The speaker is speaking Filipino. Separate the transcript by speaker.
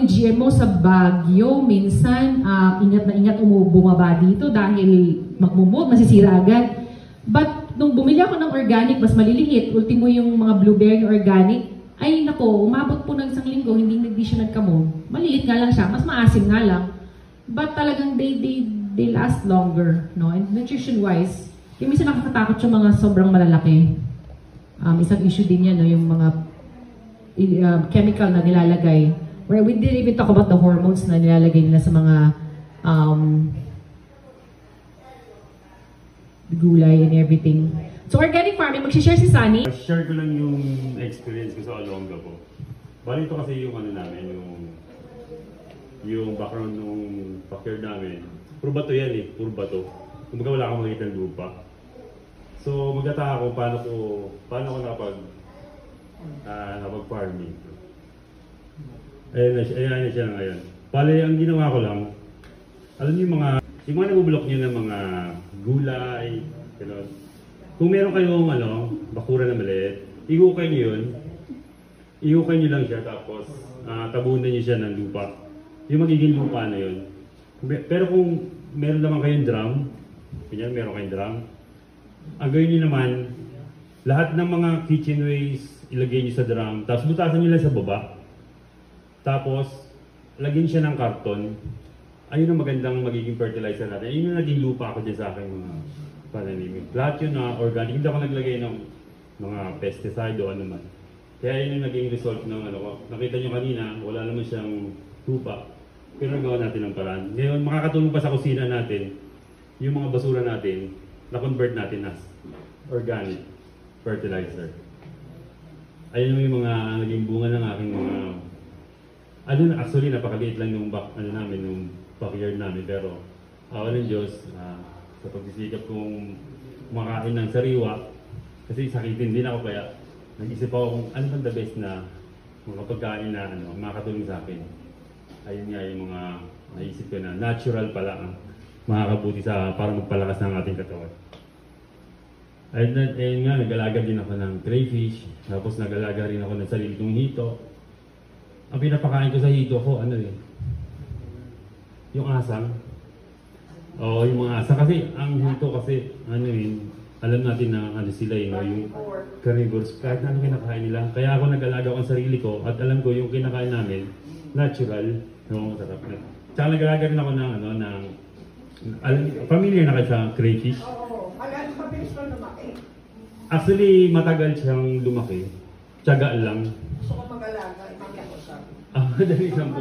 Speaker 1: yung GMO sa Baguio, minsan ingat na ingat bumaba dito dahil magmumog, masisira agad. But nung bumili ako ng organic, mas maliliit, ultimo yung mga blueberry na organic, ay nako, umabot po ng isang linggo, hindi siya nagkamog. Maliit nga lang siya, mas maasim nga lang. But talagang they last longer, no? And nutrition-wise, yung minsan nakakatakot yung mga sobrang malalaki. Isang issue din yan, no? Yung mga chemical na nilalagay. Where we didn't even talk about the hormones na nilalagay nila sa mga gulay and everything. So organic farming, mag-share si Sunny.
Speaker 2: Share ko lang yung experience ko sa Olonga po. Bali ito kasi yung ano namin, yung background ng backyard namin. Puro bato yan eh, puro bato. Kumbaga wala akong makikita ng lupa. So magtataka ako paano ko nakapag-farming. Ayan na siya ngayon. Bali ang ginawa ko lang, alam niyo yung mga nabubulok niyo ng mga gulay, gano'n. Kung meron kayong bakura na maliit, ihukay niyo yun. Ihukay niyo lang siya tapos tabunan niyo siya ng lupa. Yung magiging lupa na yun. Pero kung meron naman kayong drum, ganyan, meron kayong drum, ang gawin niyo naman, lahat ng mga kitchen waste, ilagay niyo sa drum, tapos butasan niyo lang sa baba. Tapos, lagyan siya ng karton. Ayun ang magandang magiging fertilizer natin. Ayun yung naging lupa ako dyan sa aking mga pananim. Lahat yun na organic. Hindi ako naglagay ng mga pesticide o ano man. Kaya yun yung naging result ng nakita nyo kanina, wala naman siyang lupa. Pero nagawa natin ng paraan. Ngayon, makakatulong pa sa kusina natin, yung mga basura natin, na-convert natin as organic fertilizer. Ayun yung mga naging bunga ng aking mga actually, napakaliit lang yung backyard namin, pero awa ng Diyos, sa pagsisikap kong kumakain ng sariwa, kasi sakitin din ako, kaya nag-isip ako kung ano bang the best na mga pagkain na makakatulong sa akin. Ayun nga yung mga naisip ko na natural pala makakabuti para magpalakas ng ating katawan. Ayun nga, nag-alaga din ako ng crayfish, tapos nag-alaga rin ako ng sarili kong hito. Ang pinapakain ko sa hito ko, yung asang. Oo, yung mga asang. Kasi, ang hito kasi, alam natin na sila yung carnivores. Kahit na kinakain nila. Kaya ako nag-alaga ko ang sarili ko at alam ko yung kinakain namin, natural. No, sarap na. Tsaka nag-alaga rin ako familiar na kayo sa crayfish?
Speaker 3: Oo, mabilis pa lumaki.
Speaker 2: Actually, matagal siyang lumaki. Tiyaga lang.
Speaker 3: Gusto ko mag-alaga, ibang ako sabi.
Speaker 2: Madali lang po.